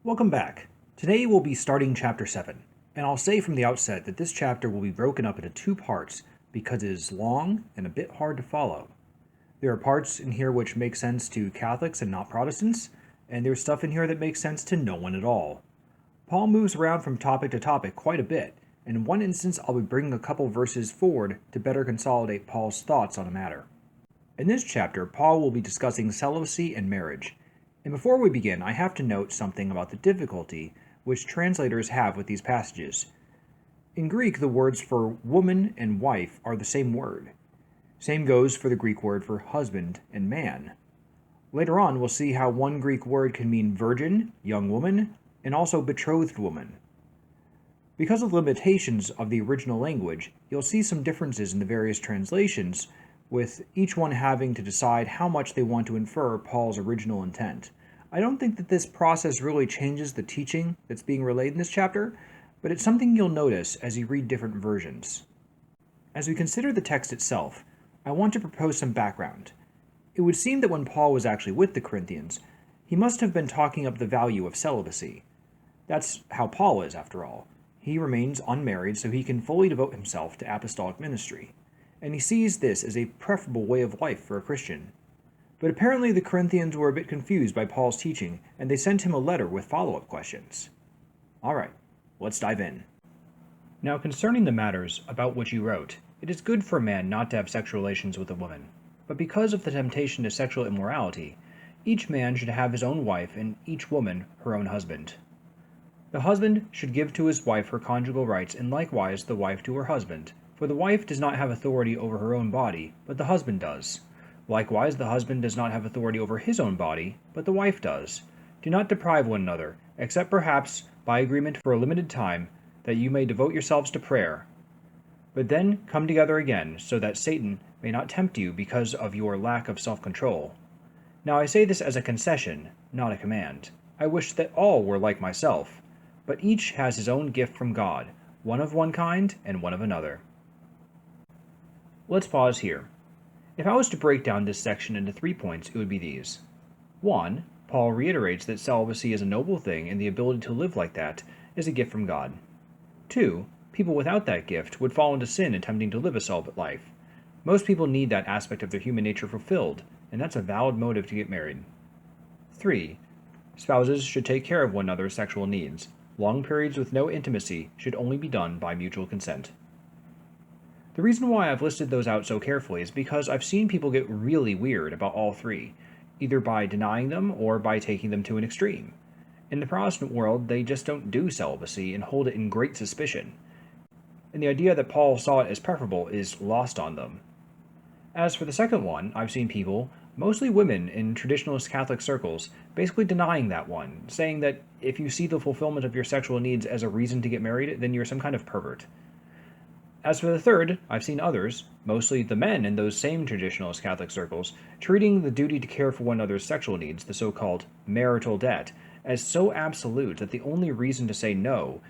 Welcome back. Today we'll be starting Chapter 7, and I'll say from the outset that this chapter will be broken up into two parts because it is long and a bit hard to follow. There are parts in here which make sense to Catholics and not Protestants, and there's stuff in here that makes sense to no one at all. Paul moves around from topic to topic quite a bit, and in one instance I'll be bringing a couple verses forward to better consolidate Paul's thoughts on a matter. In this chapter, Paul will be discussing celibacy and marriage. And before we begin, I have to note something about the difficulty which translators have with these passages. In Greek, the words for woman and wife are the same word. Same goes for the Greek word for husband and man. Later on, we'll see how one Greek word can mean virgin, young woman, and also betrothed woman. Because of limitations of the original language, you'll see some differences in the various translations, with each one having to decide how much they want to infer Paul's original intent. I don't think that this process really changes the teaching that's being relayed in this chapter, but it's something you'll notice as you read different versions. As we consider the text itself, I want to propose some background. It would seem that when Paul was actually with the Corinthians, he must have been talking up the value of celibacy. That's how Paul is, after all. He remains unmarried so he can fully devote himself to apostolic ministry, and he sees this as a preferable way of life for a Christian. But apparently the Corinthians were a bit confused by Paul's teaching, and they sent him a letter with follow-up questions. Alright, let's dive in. Now concerning the matters about which you wrote, it is good for a man not to have sexual relations with a woman, but because of the temptation to sexual immorality, each man should have his own wife and each woman her own husband. The husband should give to his wife her conjugal rights, and likewise the wife to her husband. For the wife does not have authority over her own body, but the husband does. Likewise, the husband does not have authority over his own body, but the wife does. Do not deprive one another, except perhaps by agreement for a limited time, that you may devote yourselves to prayer. But then come together again, so that Satan may not tempt you because of your lack of self-control. Now I say this as a concession, not a command. I wish that all were like myself, but each has his own gift from God, one of one kind and one of another. Let's pause here. If I was to break down this section into 3 points, it would be these. 1. Paul reiterates that celibacy is a noble thing and the ability to live like that is a gift from God. 2. People without that gift would fall into sin attempting to live a celibate life. Most people need that aspect of their human nature fulfilled, and that's a valid motive to get married. 3. Spouses should take care of one another's sexual needs. Long periods with no intimacy should only be done by mutual consent. The reason why I've listed those out so carefully is because I've seen people get really weird about all three, either by denying them or by taking them to an extreme. In the Protestant world, they just don't do celibacy and hold it in great suspicion, and the idea that Paul saw it as preferable is lost on them. As for the second one, I've seen people, mostly women in traditionalist Catholic circles, basically denying that one, saying that if you see the fulfillment of your sexual needs as a reason to get married, then you're some kind of pervert. As for the third, I've seen others, mostly the men in those same traditionalist Catholic circles, treating the duty to care for one another's sexual needs, the so-called marital debt, as so absolute that the only reason to say no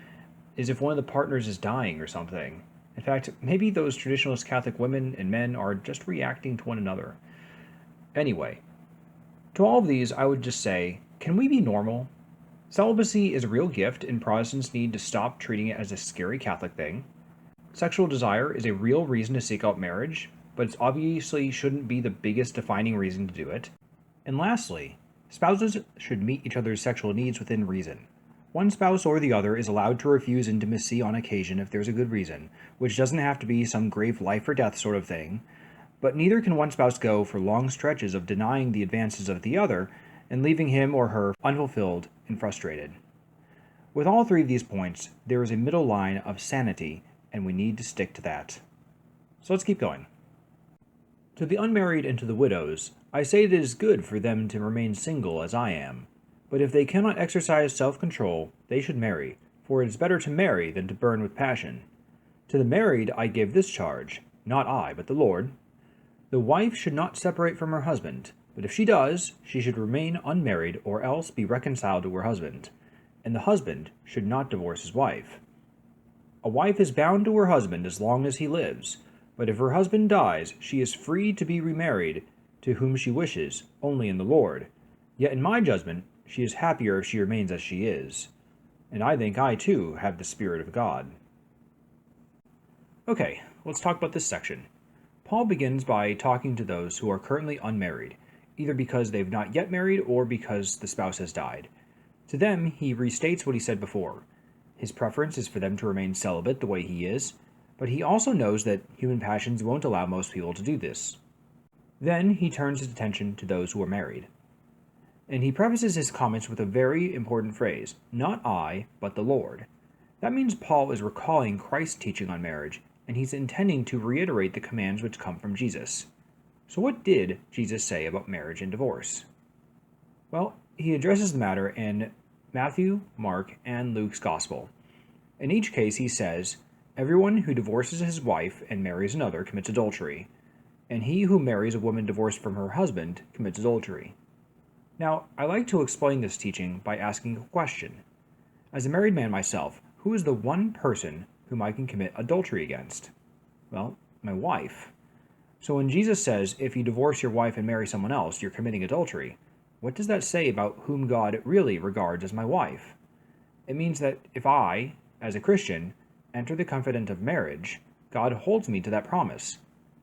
is if one of the partners is dying or something. In fact, maybe those traditionalist Catholic women and men are just reacting to one another. Anyway, to all of these I would just say, can we be normal? Celibacy is a real gift and Protestants need to stop treating it as a scary Catholic thing. Sexual desire is a real reason to seek out marriage, but it obviously shouldn't be the biggest defining reason to do it. And lastly, spouses should meet each other's sexual needs within reason. One spouse or the other is allowed to refuse intimacy on occasion if there's a good reason, which doesn't have to be some grave life or death sort of thing, but neither can one spouse go for long stretches of denying the advances of the other and leaving him or her unfulfilled and frustrated. With all three of these points, there is a middle line of sanity, and we need to stick to that. So let's keep going. To the unmarried and to the widows, I say that it is good for them to remain single as I am. But if they cannot exercise self-control, they should marry, for it is better to marry than to burn with passion. To the married I give this charge, not I, but the Lord. The wife should not separate from her husband, but if she does, she should remain unmarried or else be reconciled to her husband. And the husband should not divorce his wife. A wife is bound to her husband as long as he lives, but if her husband dies, she is free to be remarried to whom she wishes, only in the Lord. Yet in my judgment, she is happier if she remains as she is. And I think I, too, have the Spirit of God. Okay, let's talk about this section. Paul begins by talking to those who are currently unmarried, either because they've not yet married or because the spouse has died. To them, he restates what he said before. His preference is for them to remain celibate the way he is, but he also knows that human passions won't allow most people to do this. Then he turns his attention to those who are married. And he prefaces his comments with a very important phrase, not I, but the Lord. That means Paul is recalling Christ's teaching on marriage, and he's intending to reiterate the commands which come from Jesus. So what did Jesus say about marriage and divorce? Well, he addresses the matter in Matthew, Mark, and Luke's Gospel. In each case, he says, "Everyone who divorces his wife and marries another commits adultery, and he who marries a woman divorced from her husband commits adultery." Now, I like to explain this teaching by asking a question. As a married man myself, who is the one person whom I can commit adultery against? Well, my wife. So when Jesus says, if you divorce your wife and marry someone else, you're committing adultery, what does that say about whom God really regards as my wife? It means that if I, as a Christian, enter the covenant of marriage, God holds me to that promise.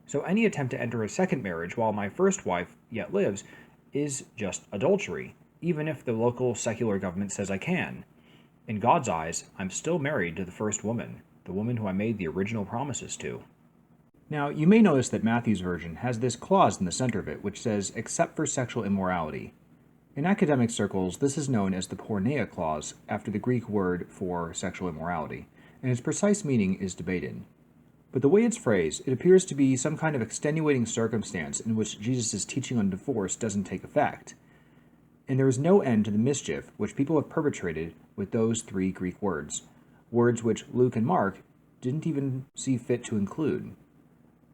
So any attempt to enter a second marriage while my first wife yet lives is just adultery, even if the local secular government says I can. In God's eyes, I'm still married to the first woman, the woman who I made the original promises to. Now, you may notice that Matthew's version has this clause in the center of it which says, except for sexual immorality. In academic circles, this is known as the porneia clause, after the Greek word for sexual immorality, and its precise meaning is debated. But the way it's phrased, it appears to be some kind of extenuating circumstance in which Jesus' teaching on divorce doesn't take effect. And there is no end to the mischief which people have perpetrated with those three Greek words, words which Luke and Mark didn't even see fit to include.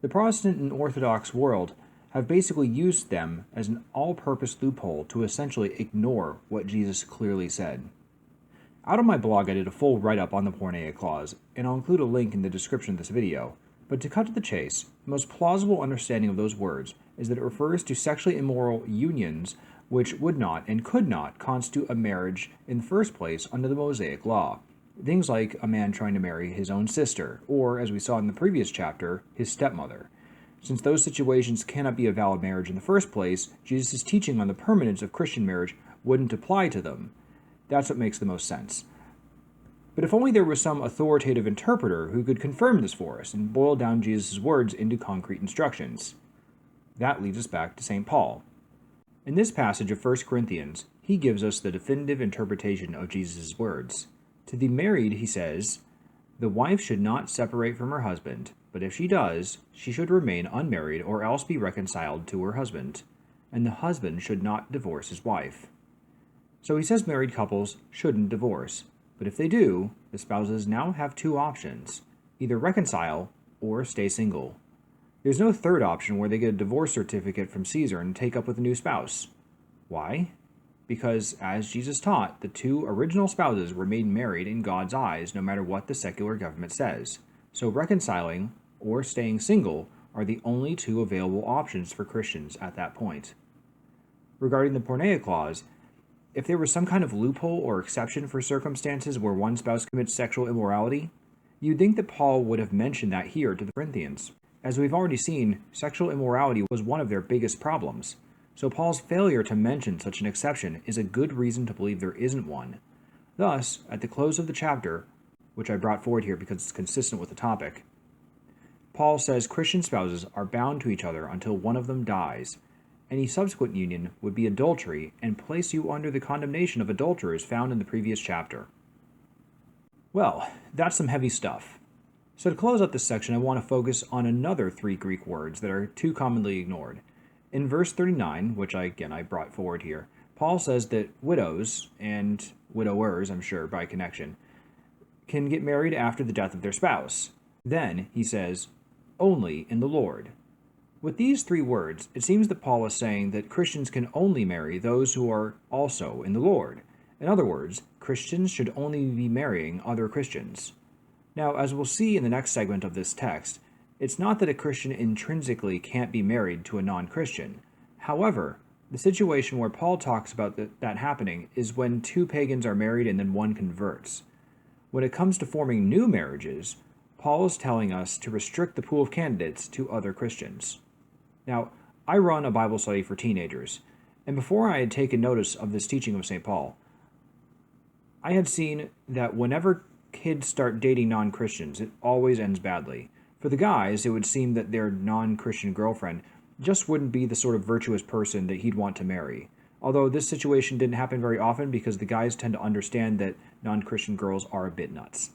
The Protestant and Orthodox world have basically used them as an all-purpose loophole to essentially ignore what Jesus clearly said. Out on my blog I did a full write-up on the porneia clause, and I'll include a link in the description of this video, but to cut to the chase, the most plausible understanding of those words is that it refers to sexually immoral unions which would not and could not constitute a marriage in the first place under the Mosaic law. Things like a man trying to marry his own sister, or, as we saw in the previous chapter, his stepmother. Since those situations cannot be a valid marriage in the first place, Jesus' teaching on the permanence of Christian marriage wouldn't apply to them. That's what makes the most sense. But if only there was some authoritative interpreter who could confirm this for us and boil down Jesus' words into concrete instructions. That leads us back to St. Paul. In this passage of 1 Corinthians, he gives us the definitive interpretation of Jesus' words. To the married, he says, "The wife should not separate from her husband, but if she does, she should remain unmarried or else be reconciled to her husband, and the husband should not divorce his wife." So he says married couples shouldn't divorce, but if they do, the spouses now have two options, either reconcile or stay single. There's no third option where they get a divorce certificate from Caesar and take up with a new spouse. Why? Because, as Jesus taught, the two original spouses remain married in God's eyes no matter what the secular government says. So reconciling or staying single are the only two available options for Christians at that point. Regarding the porneia clause, if there was some kind of loophole or exception for circumstances where one spouse commits sexual immorality, you'd think that Paul would have mentioned that here to the Corinthians. As we've already seen, sexual immorality was one of their biggest problems. So Paul's failure to mention such an exception is a good reason to believe there isn't one. Thus, at the close of the chapter, which I brought forward here because it's consistent with the topic, Paul says Christian spouses are bound to each other until one of them dies. Any subsequent union would be adultery and place you under the condemnation of adulterers found in the previous chapter. Well, that's some heavy stuff. So to close out this section, I want to focus on another three Greek words that are too commonly ignored. In verse 39, which I brought forward here, Paul says that widows, and widowers, I'm sure, by connection, can get married after the death of their spouse. Then, he says, only in the Lord. With these three words, it seems that Paul is saying that Christians can only marry those who are also in the Lord. In other words, Christians should only be marrying other Christians. Now, as we'll see in the next segment of this text, it's not that a Christian intrinsically can't be married to a non-Christian. However, The situation where Paul talks about that happening is when two pagans are married and then one converts. When it comes to forming new marriages, Paul is telling us to restrict the pool of candidates to other Christians. Now, I run a Bible study for teenagers, and before I had taken notice of this teaching of St. Paul, I had seen that whenever kids start dating non-Christians, it always ends badly. For the guys, it would seem that their non-Christian girlfriend just wouldn't be the sort of virtuous person that he'd want to marry. Although this situation didn't happen very often because the guys tend to understand that non-Christian girls are a bit nuts.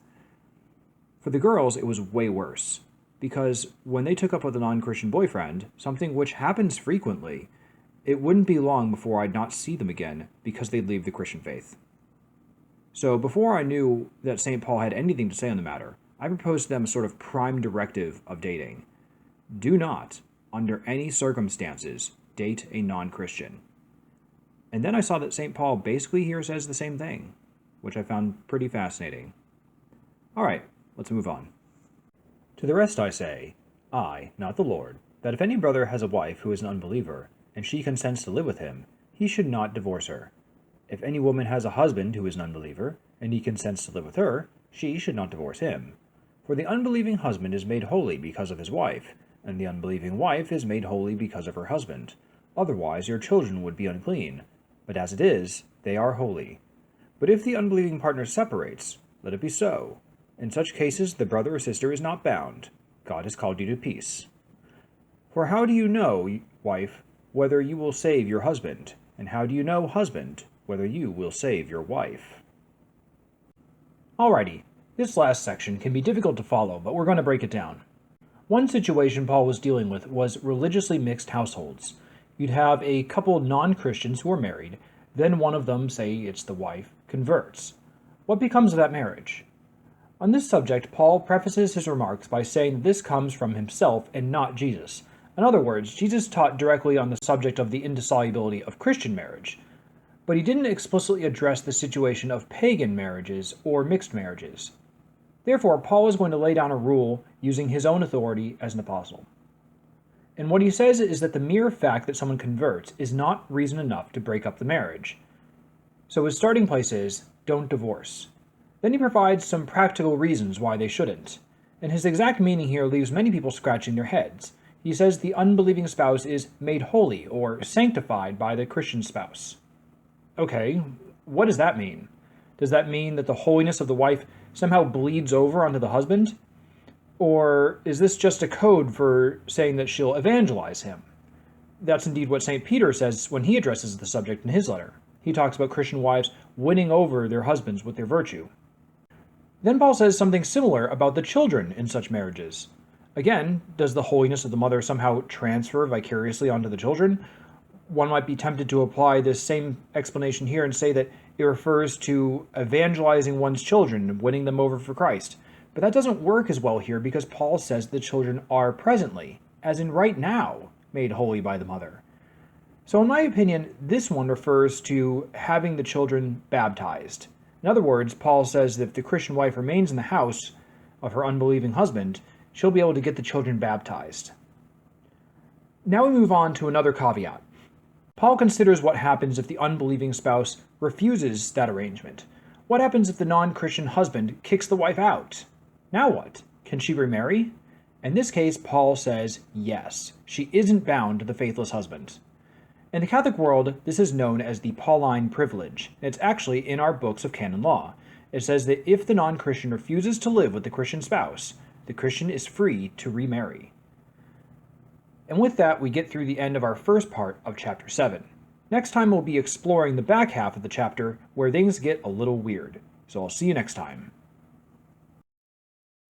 For the girls, it was way worse, because when they took up with a non-Christian boyfriend, something which happens frequently, it wouldn't be long before I'd not see them again because they'd leave the Christian faith. So before I knew that St. Paul had anything to say on the matter, I proposed to them a sort of prime directive of dating. Do not, under any circumstances, date a non-Christian. And then I saw that St. Paul basically here says the same thing, which I found pretty fascinating. All right, let's move on. To the rest I say, I, not the Lord, that if any brother has a wife who is an unbeliever, and she consents to live with him, he should not divorce her. If any woman has a husband who is an unbeliever, and he consents to live with her, she should not divorce him. For the unbelieving husband is made holy because of his wife, and the unbelieving wife is made holy because of her husband. Otherwise your children would be unclean. But as it is, they are holy. But if the unbelieving partner separates, let it be so. In such cases the brother or sister is not bound. God has called you to peace. For how do you know, wife, whether you will save your husband? And how do you know, husband, whether you will save your wife? Alrighty, this last section can be difficult to follow, but we're going to break it down. One situation Paul was dealing with was religiously mixed households. You'd have a couple non-Christians who are married, then one of them, say it's the wife, converts. What becomes of that marriage? On this subject, Paul prefaces his remarks by saying that this comes from himself and not Jesus. In other words, Jesus taught directly on the subject of the indissolubility of Christian marriage, but he didn't explicitly address the situation of pagan marriages or mixed marriages. Therefore, Paul is going to lay down a rule using his own authority as an apostle. And what he says is that the mere fact that someone converts is not reason enough to break up the marriage. So his starting place is, don't divorce. Then he provides some practical reasons why they shouldn't. And his exact meaning here leaves many people scratching their heads. He says the unbelieving spouse is made holy or sanctified by the Christian spouse. Okay, what does that mean? Does that mean that the holiness of the wife somehow bleeds over onto the husband? Or is this just a code for saying that she'll evangelize him? That's indeed what St. Peter says when he addresses the subject in his letter. He talks about Christian wives winning over their husbands with their virtue. Then Paul says something similar about the children in such marriages. Again, does the holiness of the mother somehow transfer vicariously onto the children? One might be tempted to apply this same explanation here and say that it refers to evangelizing one's children and winning them over for Christ. But that doesn't work as well here because Paul says the children are presently, as in right now, made holy by the mother. So in my opinion, this one refers to having the children baptized. In other words, Paul says that if the Christian wife remains in the house of her unbelieving husband, she'll be able to get the children baptized. Now we move on to another caveat. Paul considers what happens if the unbelieving spouse refuses that arrangement. What happens if the non-Christian husband kicks the wife out? Now what? Can she remarry? In this case, Paul says yes, she isn't bound to the faithless husband. In the Catholic world, this is known as the Pauline privilege. It's actually in our books of canon law. It says that if the non-Christian refuses to live with the Christian spouse, the Christian is free to remarry. And with that, we get through the end of our first part of chapter 7. Next time we'll be exploring the back half of the chapter where things get a little weird. So I'll see you next time.